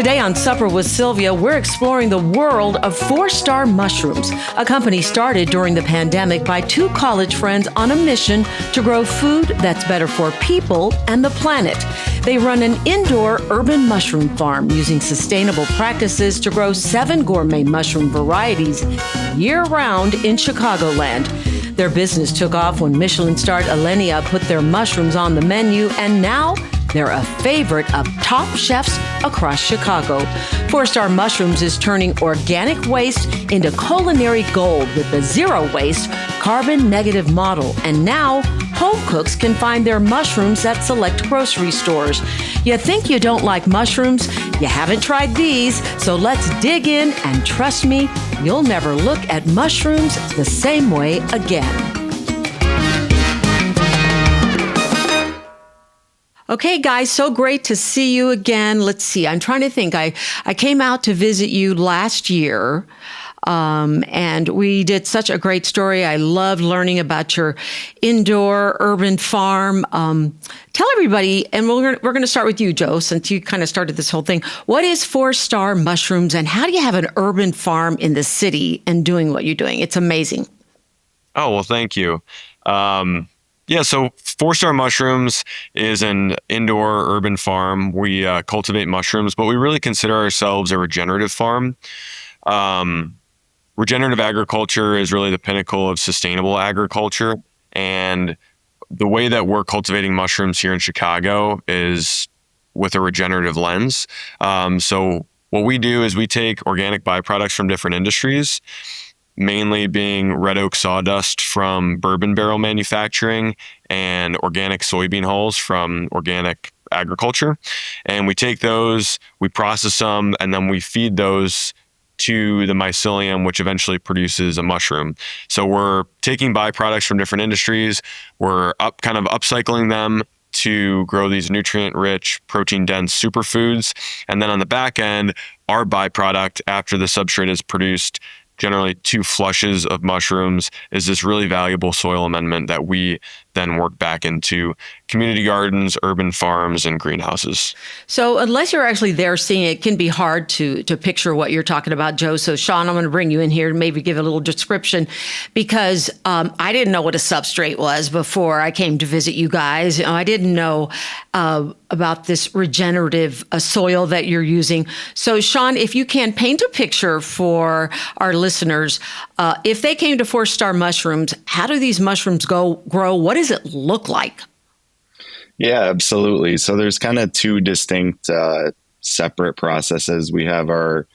Today on Supper with Sylvia, we're exploring the world of 4-star mushrooms, a company started during the pandemic by two college friends on a mission to grow food that's better for people and the planet. They run an indoor urban mushroom farm using sustainable practices to grow 7 gourmet mushroom varieties year-round in Chicagoland. Their business took off when Michelin starred Alenia put their mushrooms on the menu, and now they're a favorite of top chefs across Chicago. 4-Star Mushrooms is turning organic waste into culinary gold with a zero-waste, carbon-negative model. And now, home cooks can find their mushrooms at select grocery stores. You think you don't like mushrooms? You haven't tried these, so let's dig in, and trust me, you'll never look at mushrooms the same way again. Okay, guys, so great to see you again. Let's see, I'm trying to think. I came out to visit you last year, and we did such a great story. I loved learning about your indoor urban farm. Tell everybody, and we're going to start with you, Joe, since you kind of started this whole thing. What is 4-Star Mushrooms, and how do you have an urban farm in the city and doing what you're doing? It's amazing. Oh, well, thank you. Yeah, so 4-Star Mushrooms is an indoor urban farm. We cultivate mushrooms, but we really consider ourselves a regenerative farm. Regenerative agriculture is really the pinnacle of sustainable agriculture. And the way that we're cultivating mushrooms here in Chicago is with a regenerative lens. So what we do is we take organic byproducts from different industries, mainly being red oak sawdust from bourbon barrel manufacturing and organic soybean hulls from organic agriculture. And we take those, we process them, and then we feed those to the mycelium, which eventually produces a mushroom. So we're taking byproducts from different industries, we're upcycling them to grow these nutrient-rich, protein-dense superfoods. And then on the back end, our byproduct, after the substrate is produced, generally 2 flushes of mushrooms, is this really valuable soil amendment that we then work back into community gardens, urban farms, and greenhouses. So unless you're actually there seeing it, can be hard to picture what you're talking about, Joe. So Sean, I'm going to bring you in here and maybe give a little description, because I didn't know what a substrate was before I came to visit you guys. I didn't know about this regenerative soil that you're using. So Sean, if you can paint a picture for our listeners, if they came to 4-Star Mushrooms, how do these mushrooms grow? What does it look like? Yeah, absolutely. So there's kind of 2 distinct separate processes. We have our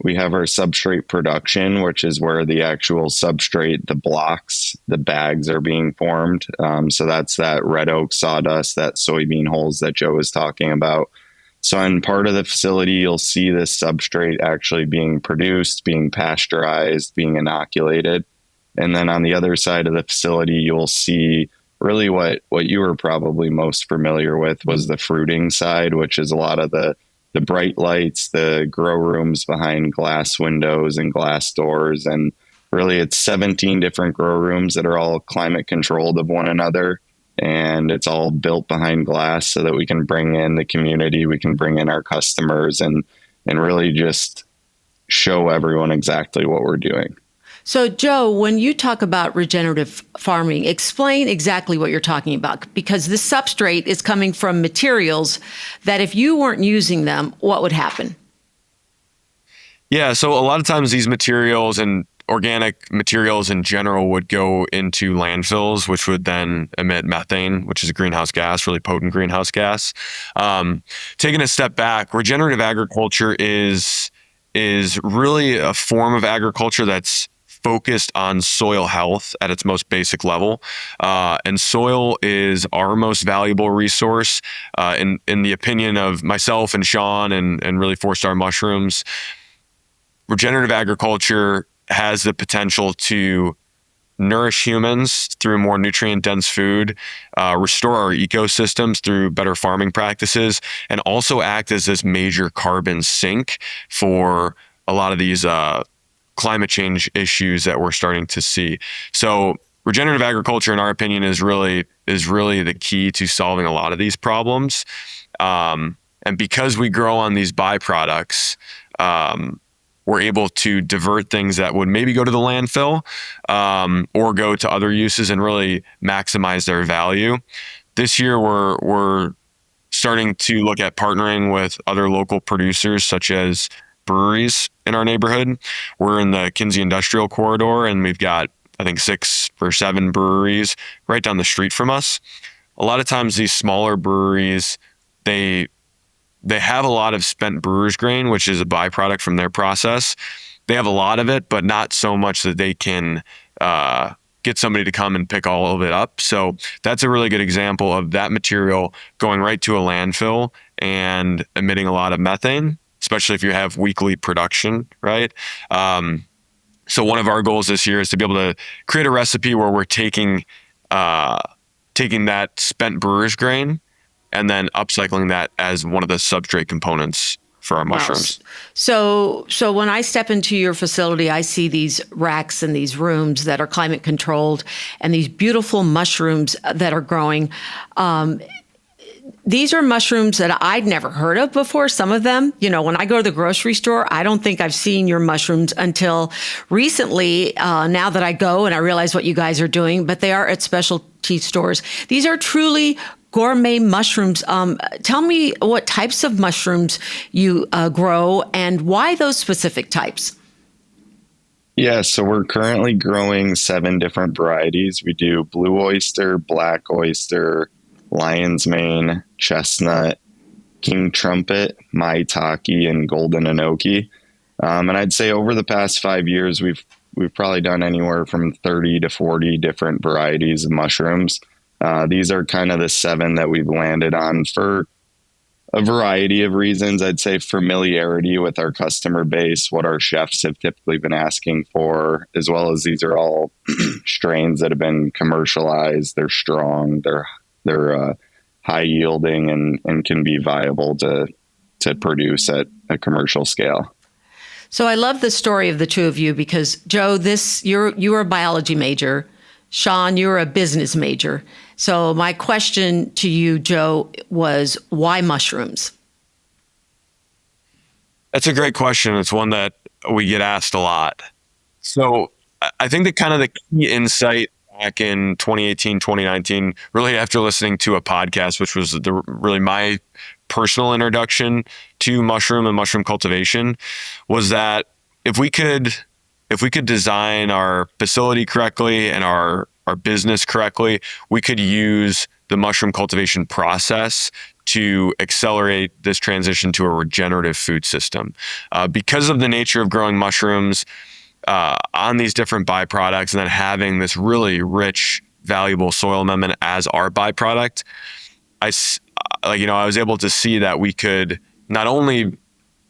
substrate production, which is where the actual substrate, the blocks, the bags are being formed. So that's that red oak sawdust, that soybean hulls that Joe was talking about. So in part of the facility, you'll see this substrate actually being produced, being pasteurized, being inoculated. And then on the other side of the facility, you'll see really what you were probably most familiar with was the fruiting side, which is a lot of the bright lights, the grow rooms behind glass windows and glass doors. And really it's 17 different grow rooms that are all climate controlled of one another. And it's all built behind glass so that we can bring in the community, we can bring in our customers and really just show everyone exactly what we're doing. So, Joe, when you talk about regenerative farming, explain exactly what you're talking about, because this substrate is coming from materials that if you weren't using them, what would happen? Yeah, so a lot of times these materials and organic materials in general would go into landfills, which would then emit methane, which is a greenhouse gas, really potent greenhouse gas. Taking a step back, regenerative agriculture is really a form of agriculture that's focused on soil health at its most basic level. And soil is our most valuable resource. In the opinion of myself and Sean and really 4-Star Mushrooms, regenerative agriculture has the potential to nourish humans through more nutrient-dense food, restore our ecosystems through better farming practices, and also act as this major carbon sink for a lot of these climate change issues that we're starting to see. So regenerative agriculture, in our opinion, is really the key to solving a lot of these problems. And because we grow on these byproducts, we're able to divert things that would maybe go to the landfill or go to other uses and really maximize their value. This year, we're starting to look at partnering with other local producers, such as breweries in our neighborhood. We're in the Kinsey Industrial Corridor, and we've got, I think, 6 or 7 breweries right down the street from us. A lot of times these smaller breweries, they have a lot of spent brewer's grain, which is a byproduct from their process. They have a lot of it, but not so much that they can get somebody to come and pick all of it up. So that's a really good example of that material going right to a landfill and emitting a lot of methane, especially if you have weekly production, right? So one of our goals this year is to be able to create a recipe where we're taking that spent brewer's grain and then upcycling that as one of the substrate components for our mushrooms. Wow. So when I step into your facility, I see these racks and these rooms that are climate controlled and these beautiful mushrooms that are growing. These are mushrooms that I'd never heard of before. Some of them, when I go to the grocery store, I don't think I've seen your mushrooms until recently, now that I go and I realize what you guys are doing, but they are at specialty stores. These are truly gourmet mushrooms. Tell me what types of mushrooms you grow and why those specific types. Yeah, so we're currently growing 7 different varieties. We do blue oyster, black oyster, lion's mane, chestnut, king trumpet, maitake, and golden enoki. And I'd say over the past 5 years, we've probably done anywhere from 30 to 40 different varieties of mushrooms. These are kind of the 7 that we've landed on for a variety of reasons. I'd say familiarity with our customer base, what our chefs have typically been asking for, as well as these are all strains that have been commercialized. They're strong, they're high yielding, and can be viable to produce at a commercial scale. So I love the story of the two of you because, Joe, you're a biology major. Sean, you're a business major. So my question to you, Joe, was why mushrooms? That's a great question. It's one that we get asked a lot. So I think that kind of the key insight back in 2018, 2019, really after listening to a podcast, which was really my personal introduction to mushroom and mushroom cultivation, was that if we could design our facility correctly and our business correctly, we could use the mushroom cultivation process to accelerate this transition to a regenerative food system. Because of the nature of growing mushrooms on these different byproducts and then having this really rich, valuable soil amendment as our byproduct, I was able to see that we could not only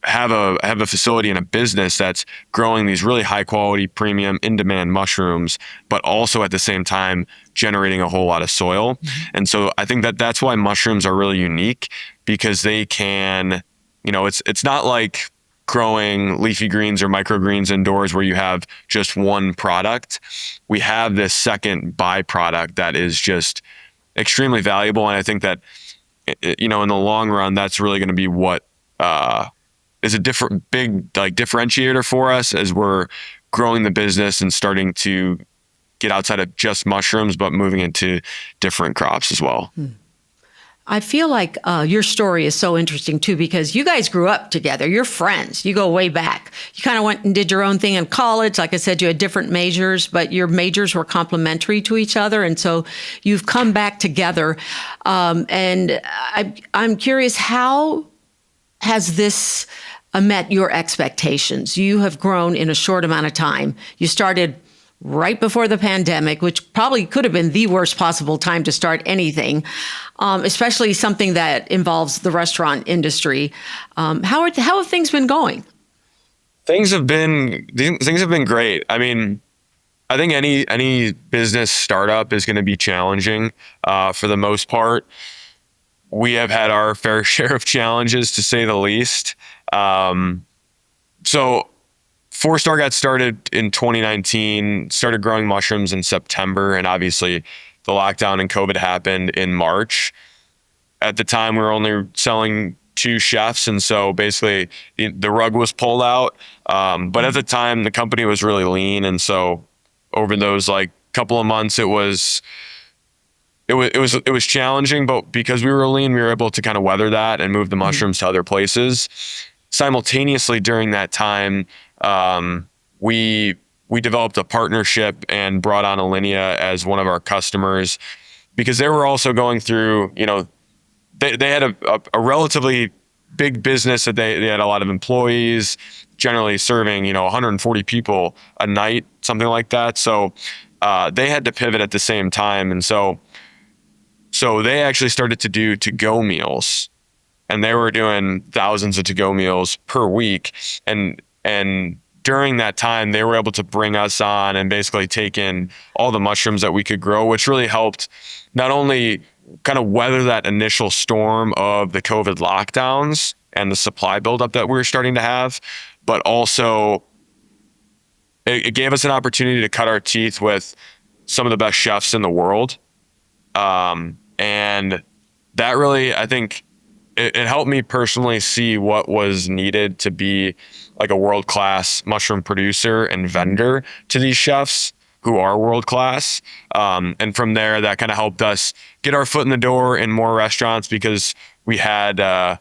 have a facility and a business that's growing these really high quality, premium, in demand mushrooms, but also at the same time generating a whole lot of soil. And so I think that's why mushrooms are really unique, because they can, it's not like growing leafy greens or microgreens indoors where you have just one product. We have this second byproduct that is just extremely valuable. And I think that, in the long run, that's really going to be what, is a big differentiator for us as we're growing the business and starting to get outside of just mushrooms, but moving into different crops as well. I feel like your story is so interesting too, because you guys grew up together. You're friends. You go way back. You kind of went and did your own thing in college. Like I said, you had different majors, but your majors were complementary to each other. And so you've come back together. And I'm curious, how has this met your expectations? You have grown in a short amount of time. You started right before the pandemic, which probably could have been the worst possible time to start anything, especially something that involves the restaurant industry. How have things been going? Things have been great. I mean, I think any business startup is going to be challenging for the most part. We have had our fair share of challenges, to say the least. So 4-Star got started in 2019, started growing mushrooms in September, and obviously the lockdown and COVID happened in March. At the time, we were only selling two chefs. And so basically the rug was pulled out. But at the time the company was really lean. And so over those like couple of months, it was challenging, but because we were lean, we were able to kind of weather that and move the mushrooms to other places. Simultaneously during that time, we developed a partnership and brought on Alinea as one of our customers because they were also going through, they had a relatively big business that they had a lot of employees, generally serving, 140 people a night, something like that. So they had to pivot at the same time. And so they actually started to do to-go meals, and they were doing thousands of to-go meals per week. And during that time, they were able to bring us on and basically take in all the mushrooms that we could grow, which really helped not only kind of weather that initial storm of the COVID lockdowns and the supply buildup that we were starting to have, but also it gave us an opportunity to cut our teeth with some of the best chefs in the world. And that really, I think it helped me personally see what was needed to be like a world-class mushroom producer and vendor to these chefs who are world-class. And from there, that kind of helped us get our foot in the door in more restaurants because we had,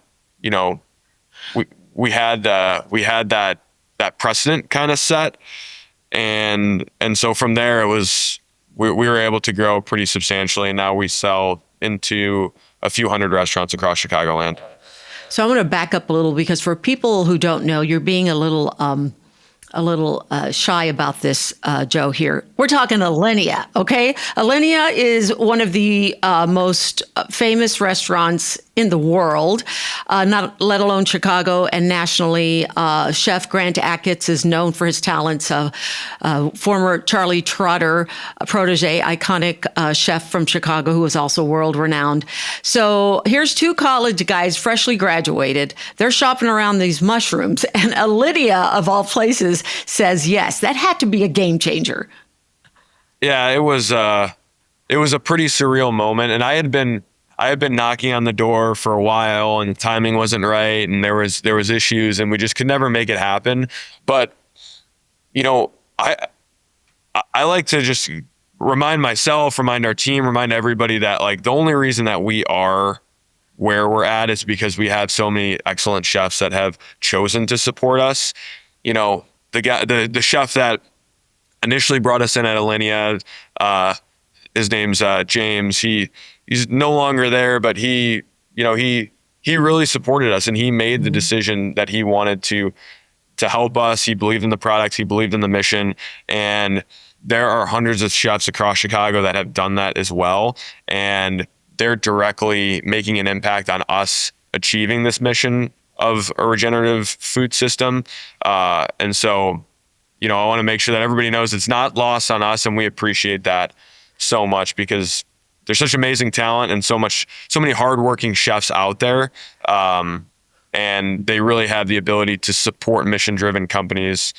we had that precedent kind of set. And so from there, we were able to grow pretty substantially, and now we sell into a few hundred restaurants across Chicagoland. So I'm going to back up a little because for people who don't know, you're being a little shy about this, Joe, here. We're talking Alinea, okay? Alinea is one of the most famous restaurants in the world, not let alone Chicago and nationally. Chef Grant Achatz is known for his talents. Former Charlie Trotter protege, iconic chef from Chicago who is also world renowned. So here's two college guys freshly graduated. They're shopping around these mushrooms, and Alinea, of all places, says yes. That had to be a game changer. Yeah, it was a pretty surreal moment, and I had been knocking on the door for a while, and the timing wasn't right, and there was issues, and we just could never make it happen. But I like to just remind myself, remind our team, remind everybody that like the only reason that we are where we're at is because we have so many excellent chefs that have chosen to support us. The chef that initially brought us in at Alinea, his name's James. He's no longer there, but he really supported us, and he made the decision that he wanted to help us. He believed in the products, he believed in the mission, and there are hundreds of chefs across Chicago that have done that as well, and they're directly making an impact on us achieving this mission of a regenerative food system. And so, I want to make sure that everybody knows it's not lost on us, and we appreciate that so much because there's such amazing talent and so many hardworking chefs out there. And they really have the ability to support mission-driven companies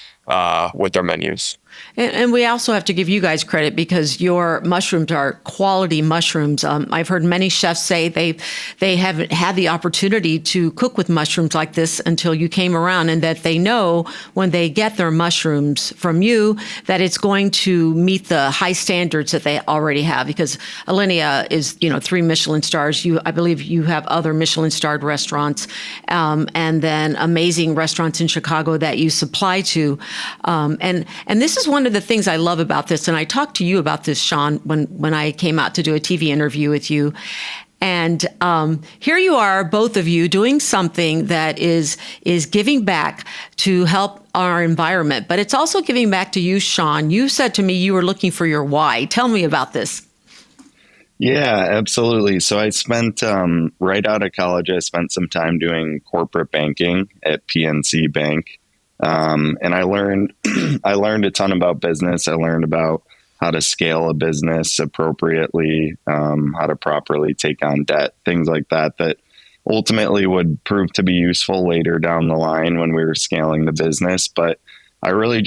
with their menus. And we also have to give you guys credit because your mushrooms are quality mushrooms. I've heard many chefs say they haven't had the opportunity to cook with mushrooms like this until you came around, and that they know when they get their mushrooms from you that it's going to meet the high standards that they already have. Because Alinea is, 3 Michelin stars. I believe you have other Michelin starred restaurants, and then amazing restaurants in Chicago that you supply to. And this is one of the things I love about this, and I talked to you about this, Sean, when I came out to do a TV interview with you. And here you are, both of you, doing something that is giving back to help our environment, but it's also giving back to you, Sean. You said to me you were looking for your why. Tell me about this. Yeah, absolutely. So I spent, right out of college, I spent some time doing corporate banking at PNC Bank. And I learned a ton about business. I learned about how to scale a business appropriately, how to properly take on debt, things like that ultimately would prove to be useful later down the line when we were scaling the business. But I really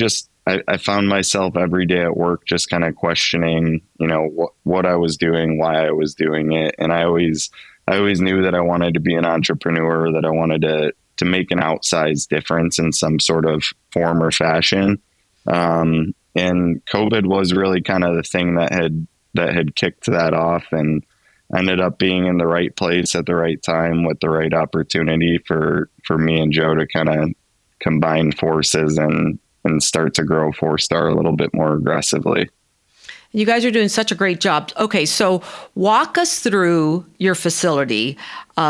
I found myself every day at work just kind of questioning, what I was doing, why I was doing it. And I always I always knew that I wanted to be an entrepreneur, that I wanted to make an outsized difference in some sort of form or fashion. And COVID was really kind of the thing that had kicked that off, and ended up being in the right place at the right time with the right opportunity for me and Joe to kind of combine forces and start to grow 4-Star a little bit more aggressively. You guys are doing such a great job. Okay, so walk us through your facility.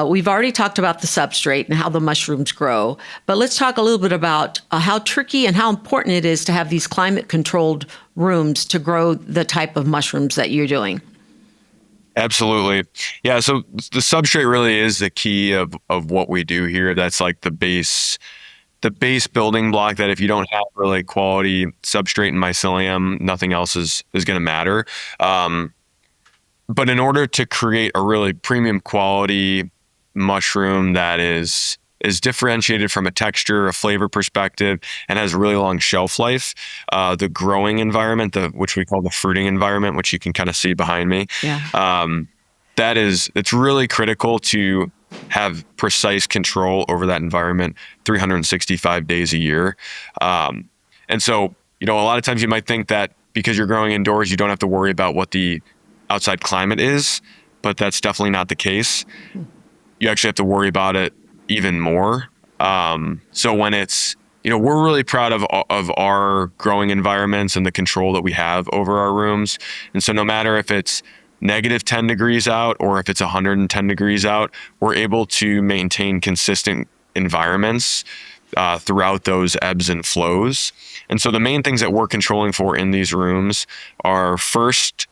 We've already talked about the substrate and how the mushrooms grow, but let's talk a little bit about how tricky and how important it is to have these climate-controlled rooms to grow the type of mushrooms that you're doing. Absolutely. Yeah. So the substrate really is the key of what we do here. That's like the base building block, that if you don't have really quality substrate and mycelium, nothing else is going to matter. But in order to create a really premium quality mushroom that is differentiated from a texture, a flavor perspective, and has a really long shelf life, the growing environment, which we call the fruiting environment, which you can kind of see behind me, it's really critical to have precise control over that environment 365 days a year. And so, a lot of times you might think that because you're growing indoors, you don't have to worry about what the outside climate is, but that's definitely not the case. You actually have to worry about it even more. So when it's, we're really proud of our growing environments and the control that we have over our rooms. And so no matter if it's negative 10 degrees out or if it's 110 degrees out, we're able to maintain consistent environments throughout those ebbs and flows. And so the main things that we're controlling for in these rooms are, first,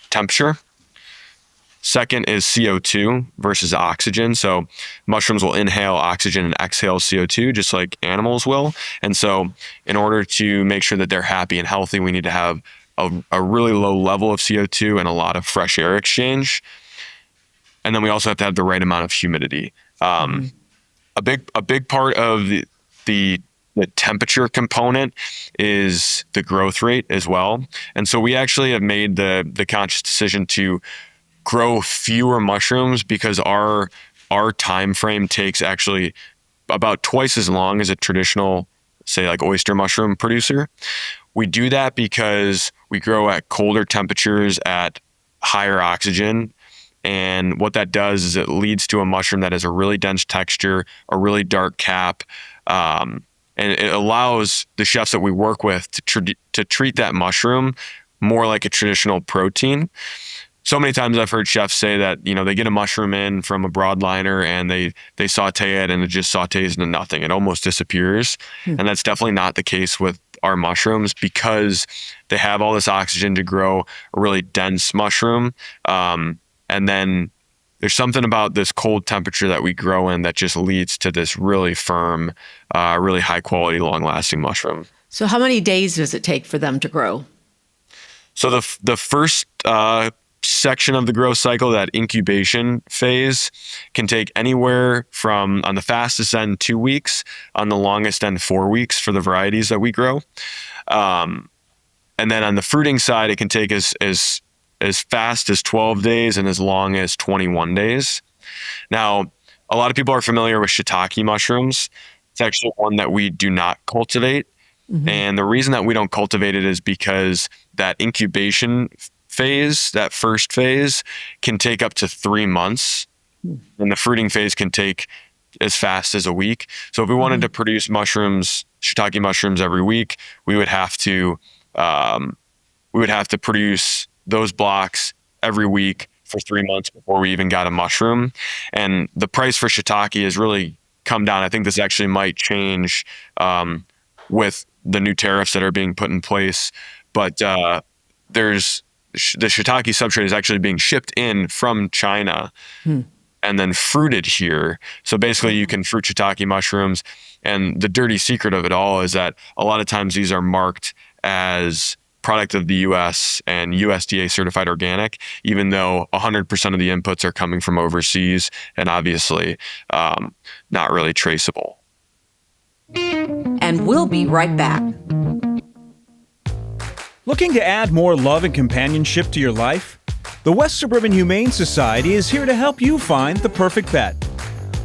temperature. Second is CO2 versus oxygen. So mushrooms will inhale oxygen and exhale CO2 just like animals will. And so in order to make sure that they're happy and healthy, we need to have a really low level of CO2 and a lot of fresh air exchange. And then we also have to have the right amount of humidity. A big part of the temperature component is the growth rate as well. And so we actually have made the conscious decision to grow fewer mushrooms because our time frame takes actually about twice as long as a traditional, say, like oyster mushroom producer. We do that because we grow at colder temperatures at higher oxygen. And what that does is it leads to a mushroom that has a really dense texture, a really dark cap, and it allows the chefs that we work with to treat that mushroom more like a traditional protein. So many times I've heard chefs say that, they get a mushroom in from a broadliner and they saute it and it just sautés into nothing. It almost disappears. And that's definitely not the case with our mushrooms because they have all this oxygen to grow a really dense mushroom. And then there's something about this cold temperature that we grow in that just leads to this really firm, really high quality, long lasting mushroom. So how many days does it take for them to grow? So the first section of the growth cycle, that incubation phase, can take anywhere from, on the fastest end, 2 weeks, on the longest end, 4 weeks for the varieties that we grow. And then on the fruiting side, it can take as fast as 12 days and as long as 21 days. Now, a lot of people are familiar with shiitake mushrooms. It's actually one that we do not cultivate. And the reason that we don't cultivate it is because that incubation phase, that first phase, can take up to 3 months, and the fruiting phase can take as fast as a week. So if we wanted to produce mushrooms, shiitake mushrooms, every week, we would have to produce those blocks every week for 3 months before we even got a mushroom. And the price for shiitake has really come down. I think this actually might change with the new tariffs that are being put in place. But the shiitake substrate is actually being shipped in from China and then fruited here. So basically you can fruit shiitake mushrooms. And the dirty secret of it all is that a lot of times these are marked as product of the US and USDA certified organic, even though 100% of the inputs are coming from overseas and obviously not really traceable. And we'll be right back. Looking to add more love and companionship to your life? The West Suburban Humane Society is here to help you find the perfect pet.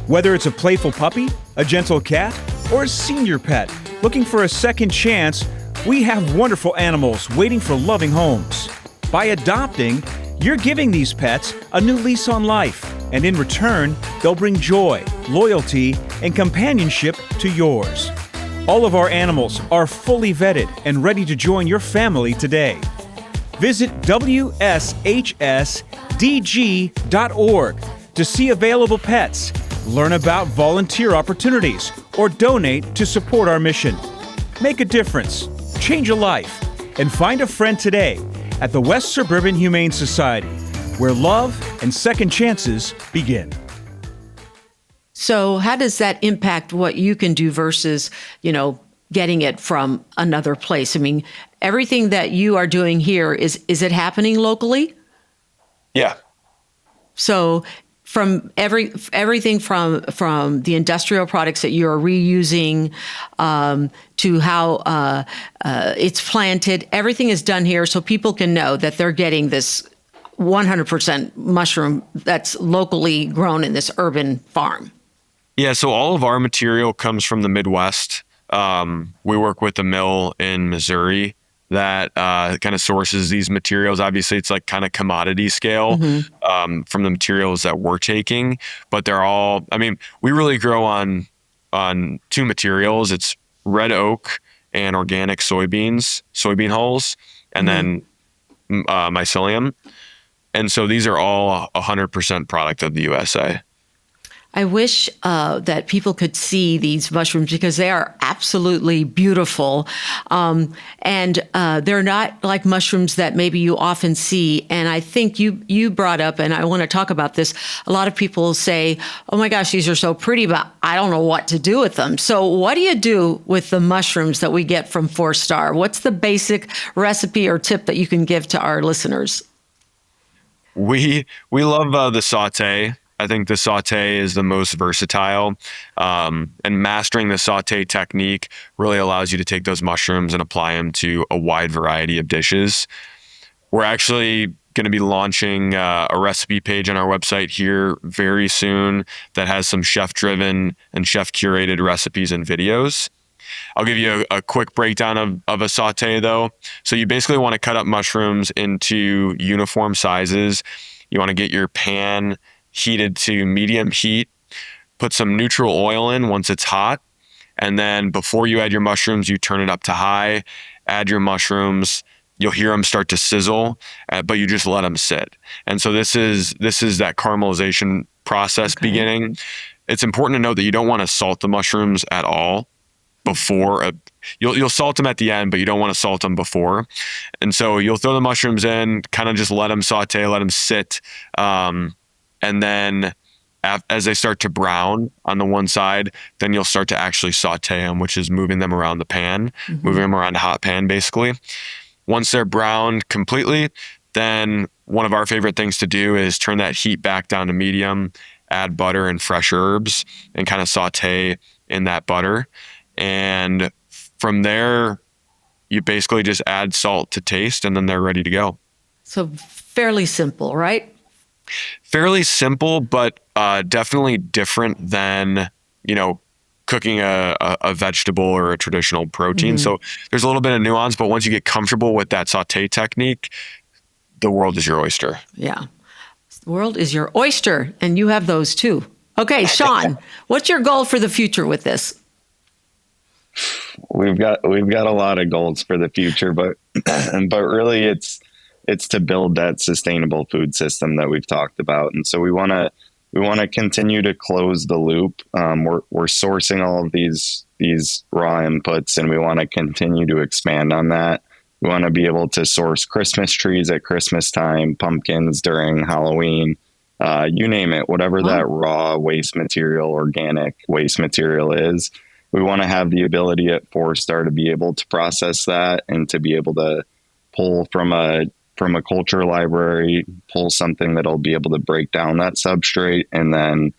Whether it's a playful puppy, a gentle cat, or a senior pet looking for a second chance, we have wonderful animals waiting for loving homes. By adopting, you're giving these pets a new lease on life, and in return, they'll bring joy, loyalty, and companionship to yours. All of our animals are fully vetted and ready to join your family today. Visit wshsdg.org to see available pets, learn about volunteer opportunities, or donate to support our mission. Make a difference, change a life, and find a friend today at the West Suburban Humane Society, where love and second chances begin. So how does that impact what you can do versus, getting it from another place? I mean, everything that you are doing here, is it happening locally? Yeah. So from everything from the industrial products that you're reusing to how it's planted, everything is done here so people can know that they're getting this 100% mushroom that's locally grown in this urban farm. Yeah, so all of our material comes from the Midwest. We work with a mill in Missouri that kind of sources these materials. Obviously, it's like kind of commodity scale from the materials that we're taking, but they're all, we really grow on two materials. It's red oak and organic soybean hulls, and then mycelium. And so these are all 100% product of the USA. I wish that people could see these mushrooms because they are absolutely beautiful. And they're not like mushrooms that maybe you often see. And I think you brought up, and I want to talk about this, a lot of people say, oh my gosh, these are so pretty, but I don't know what to do with them. So what do you do with the mushrooms that we get from 4-Star? What's the basic recipe or tip that you can give to our listeners? We love the saute. I think the saute is the most versatile, and mastering the saute technique really allows you to take those mushrooms and apply them to a wide variety of dishes. We're actually going to be launching a recipe page on our website here very soon that has some chef-driven and chef-curated recipes and videos. I'll give you a quick breakdown of a saute though. So you basically want to cut up mushrooms into uniform sizes. You want to get your pan heated to medium heat, put some neutral oil in once it's hot, and then before you add your mushrooms, you turn it up to high, add your mushrooms. You'll hear them start to sizzle, but you just let them sit. And so this is that caramelization process beginning. It's important to note that you don't want to salt the mushrooms at all before. You'll salt them at the end, but you don't want to salt them before. And so you'll throw the mushrooms in, kind of just let them saute, let them sit. And then as they start to brown on the one side, then you'll start to actually saute them, which is moving them around the pan, moving them around a hot pan, basically. Once they're browned completely, then one of our favorite things to do is turn that heat back down to medium, add butter and fresh herbs, and kind of saute in that butter. And from there, you basically just add salt to taste, and then they're ready to go. So fairly simple, right? Fairly simple, but definitely different than, cooking a vegetable or a traditional protein. So there's a little bit of nuance, but once you get comfortable with that saute technique, the world is your oyster. Yeah. The world is your oyster, and you have those too. Okay, Sean, what's your goal for the future with this? We've got a lot of goals for the future, but really it's to build that sustainable food system that we've talked about. And so we want to continue to close the loop. We're sourcing all of these raw inputs, and we want to continue to expand on that. We want to be able to source Christmas trees at Christmas time, pumpkins during Halloween, you name it, whatever that raw waste material, organic waste material is. We want to have the ability at 4-Star to be able to process that and to be able to pull from a culture library, pull something that'll be able to break down that substrate, and then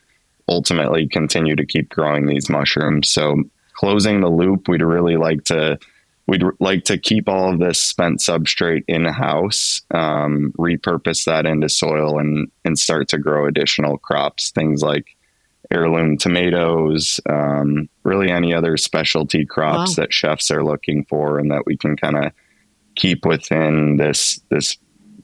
ultimately continue to keep growing these mushrooms. So closing the loop, we'd really like to we'd like to keep all of this spent substrate in house, repurpose that into soil, and start to grow additional crops, things like heirloom tomatoes, really any other specialty crops that chefs are looking for, and that we can kind of keep within this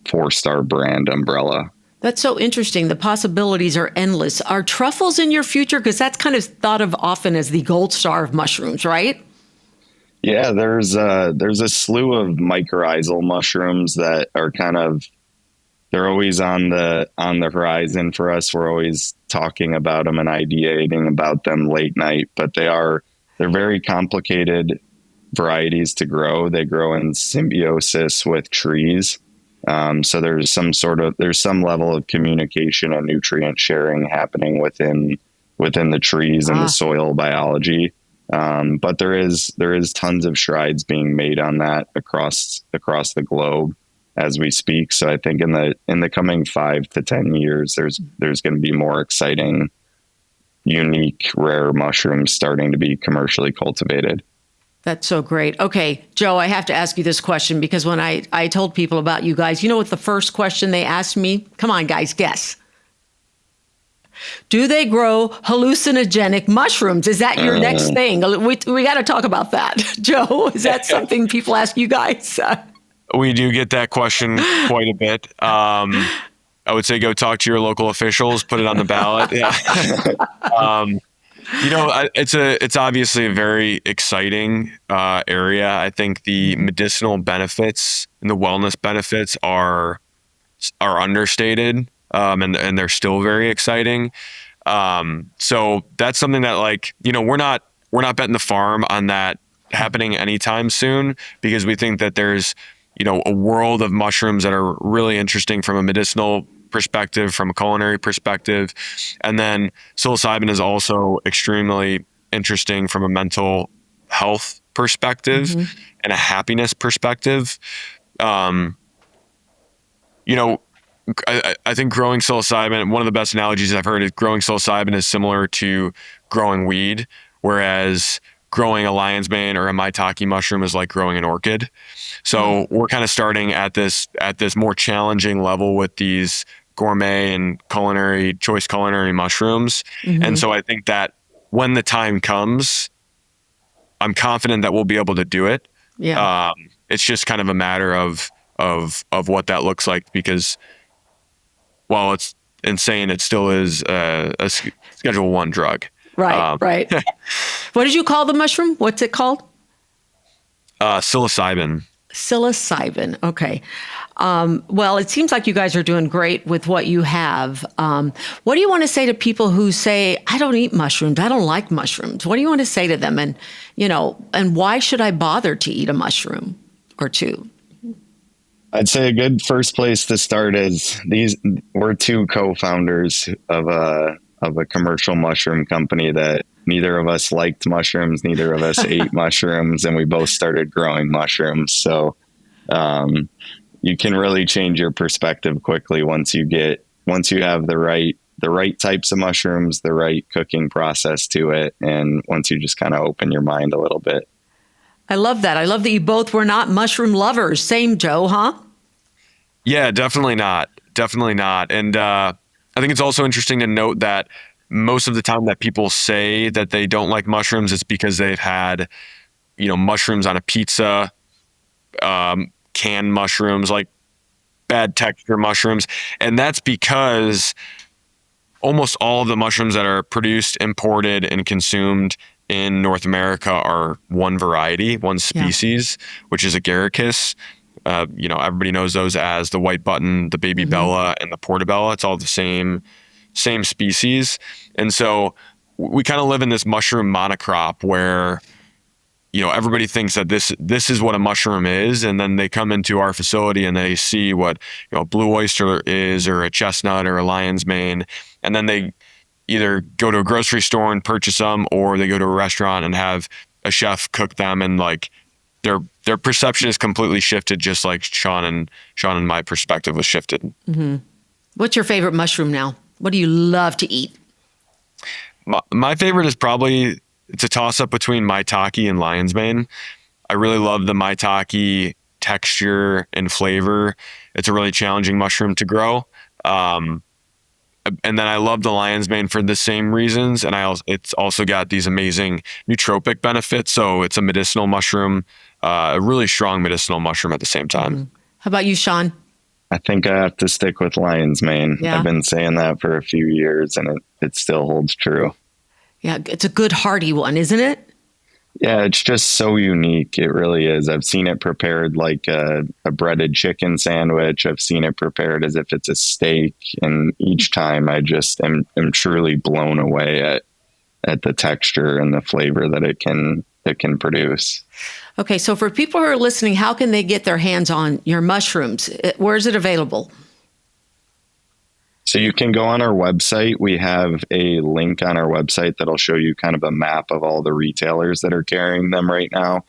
4-star brand umbrella. That's so interesting. The possibilities are endless. Are truffles in your future? Because that's kind of thought of often as the gold star of mushrooms, right? Yeah, there's a slew of mycorrhizal mushrooms that are they're always on the horizon for us. We're always talking about them and ideating about them late night, but they're very complicated varieties to grow. They grow in symbiosis with trees. So there's some level of communication and nutrient sharing happening within the trees and the soil biology. But there is tons of strides being made on that across the globe as we speak. So I think in the coming 5 to 10 years, there's going to be more exciting, unique, rare mushrooms starting to be commercially cultivated. That's so great. Okay, Joe, I have to ask you this question because when I told people about you guys, you know what the first question they asked me? Come on, guys, guess. Do they grow hallucinogenic mushrooms? Is that your next thing? We got to talk about that. Joe, is that something people ask you guys? We do get that question quite a bit. I would say go talk to your local officials, put it on the ballot. Yeah. It's obviously a very exciting area. I think the medicinal benefits and the wellness benefits are understated, and they're still very exciting. So that's something that we're not betting the farm on that happening anytime soon, because we think that there's a world of mushrooms that are really interesting from a medicinal perspective, from a culinary perspective. And then psilocybin is also extremely interesting from a mental health perspective and a happiness perspective. I think growing psilocybin, one of the best analogies I've heard is growing psilocybin is similar to growing weed, whereas growing a lion's mane or a maitake mushroom is like growing an orchid. So we're kind of starting at this more challenging level with these gourmet and choice culinary mushrooms. And so I think that when the time comes, I'm confident that we'll be able to do it. Yeah. It's just kind of a matter of what that looks like, because while it's insane, it still is a Schedule 1 drug. Right, right. What did you call the mushroom? What's it called? Psilocybin. Psilocybin. Okay. Well, it seems like you guys are doing great with what you have. What do you want to say to people who say, I don't eat mushrooms, I don't like mushrooms? What do you want to say to them? And, and why should I bother to eat a mushroom or two? I'd say a good first place to start is we're two co-founders of a commercial mushroom company that neither of us liked mushrooms, neither of us ate mushrooms, and we both started growing mushrooms. So you can really change your perspective quickly once you have the right types of mushrooms, the right cooking process to it, and once you just kind of open your mind a little bit. I love that. I love that you both were not mushroom lovers. Same, Joe, huh? Yeah, definitely not. Definitely not. And I think it's also interesting to note that most of the time that people say that they don't like mushrooms, it's because they've had, mushrooms on a pizza, canned mushrooms, like bad texture mushrooms. And that's because almost all of the mushrooms that are produced, imported, and consumed in North America are one variety, one species, which is agaricus. Everybody knows those as the white button, the baby bella, and the portobello. It's all the same species. And so we kind of live in this mushroom monocrop where, everybody thinks that this is what a mushroom is. And then they come into our facility and they see what, a blue oyster is, or a chestnut, or a lion's mane. And then they either go to a grocery store and purchase them, or they go to a restaurant and have a chef cook them. And their perception is completely shifted, just like Sean and my perspective was shifted. Mm-hmm. What's your favorite mushroom now? What do you love to eat? My favorite is probably, it's a toss up between maitake and lion's mane. I really love the maitake texture and flavor. It's a really challenging mushroom to grow. And then I love the lion's mane for the same reasons. And it's also got these amazing nootropic benefits. So it's a medicinal mushroom, a really strong medicinal mushroom at the same time. Mm-hmm. How about you, Sean? I think I have to stick with lion's mane. Yeah. I've been saying that for a few years, and it still holds true. Yeah, it's a good hearty one, isn't it? Yeah, it's just so unique. It really is. I've seen it prepared like a breaded chicken sandwich. I've seen it prepared as if it's a steak. And each time I just am truly blown away at the texture and the flavor that it can produce. Okay, so for people who are listening, how can they get their hands on your mushrooms? Where is it available? So you can go on our website. We have a link on our website that'll show you kind of a map of all the retailers that are carrying them right now.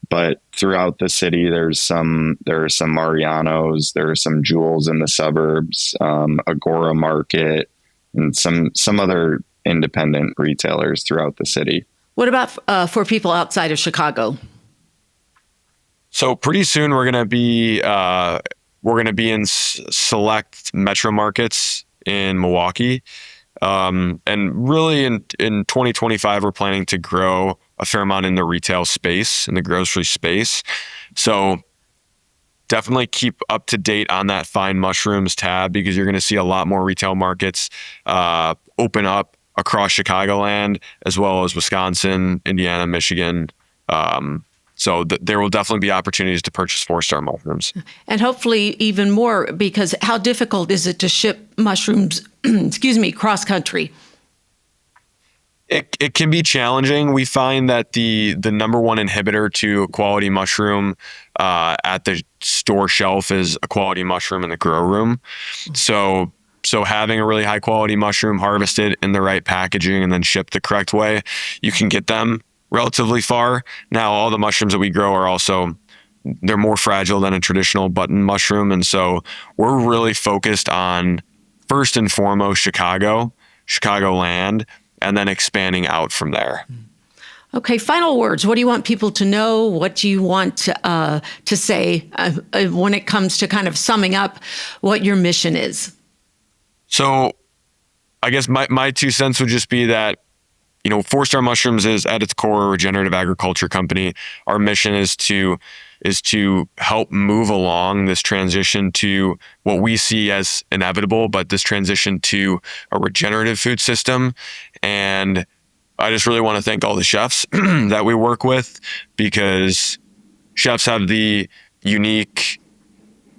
But throughout the city, there are some Mariano's, there are some Jewels in the suburbs, Agora Market, and some other independent retailers throughout the city. What about for people outside of Chicago? So pretty soon we're going to be in select metro markets in Milwaukee. And really in 2025, we're planning to grow a fair amount in the retail space, in the grocery space. So definitely keep up to date on that Find Mushrooms tab, because you're going to see a lot more retail markets open up across Chicagoland, as well as Wisconsin, Indiana, Michigan. So there will definitely be opportunities to purchase 4-star mushrooms. And hopefully even more, because how difficult is it to ship mushrooms, cross country? It can be challenging. We find that the number one inhibitor to a quality mushroom at the store shelf is a quality mushroom in the grow room. So having a really high quality mushroom harvested in the right packaging and then shipped the correct way, you can get them relatively far. Now, all the mushrooms that we grow they're more fragile than a traditional button mushroom. And so we're really focused on, first and foremost, Chicagoland, and then expanding out from there. Okay, final words. What do you want people to know? What do you want to say when it comes to kind of summing up what your mission is? So I guess my 2 cents would just be that, 4-Star Mushrooms is at its core a regenerative agriculture company. Our mission is to help move along this transition to what we see as inevitable, but this transition to a regenerative food system. And I just really want to thank all the chefs that we work with, because chefs have the unique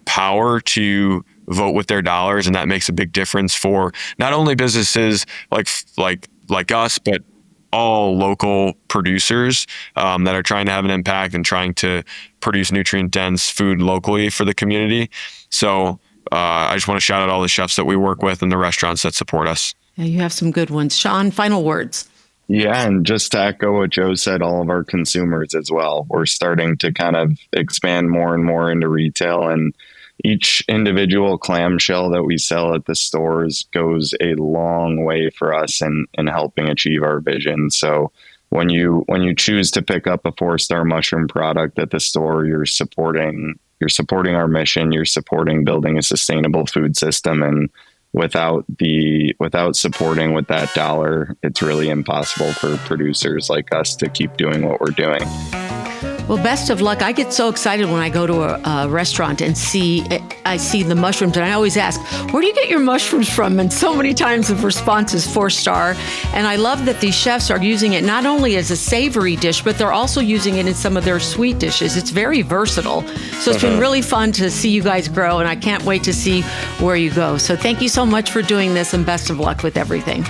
power to vote with their dollars, and that makes a big difference for not only businesses like us, but all local producers that are trying to have an impact and trying to produce nutrient-dense food locally for the community. So I just want to shout out all the chefs that we work with and the restaurants that support us. Yeah, you have some good ones. Sean, final words. Yeah, and just to echo what Joe said, all of our consumers as well. We're starting to kind of expand more and more into retail, and each individual clamshell that we sell at the stores goes a long way for us in helping achieve our vision. So when you choose to pick up a 4-star mushroom product at the store, you're supporting our mission, you're supporting building a sustainable food system. And without supporting with that dollar, it's really impossible for producers like us to keep doing what we're doing. Well, best of luck. I get so excited when I go to a restaurant and I see the mushrooms, and I always ask, where do you get your mushrooms from? And so many times the response is 4-star. And I love that these chefs are using it not only as a savory dish, but they're also using it in some of their sweet dishes. It's very versatile. So it's been really fun to see you guys grow, and I can't wait to see where you go. So thank you so much for doing this, and best of luck with everything.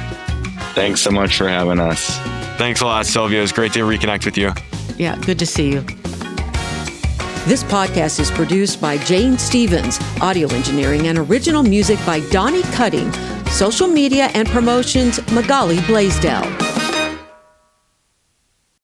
Thanks so much for having us. Thanks a lot, Sylvia. It was great to reconnect with you. Yeah, good to see you. This podcast is produced by Jane Stevens, audio engineering and original music by Donnie Cutting, social media and promotions, Magali Blaisdell.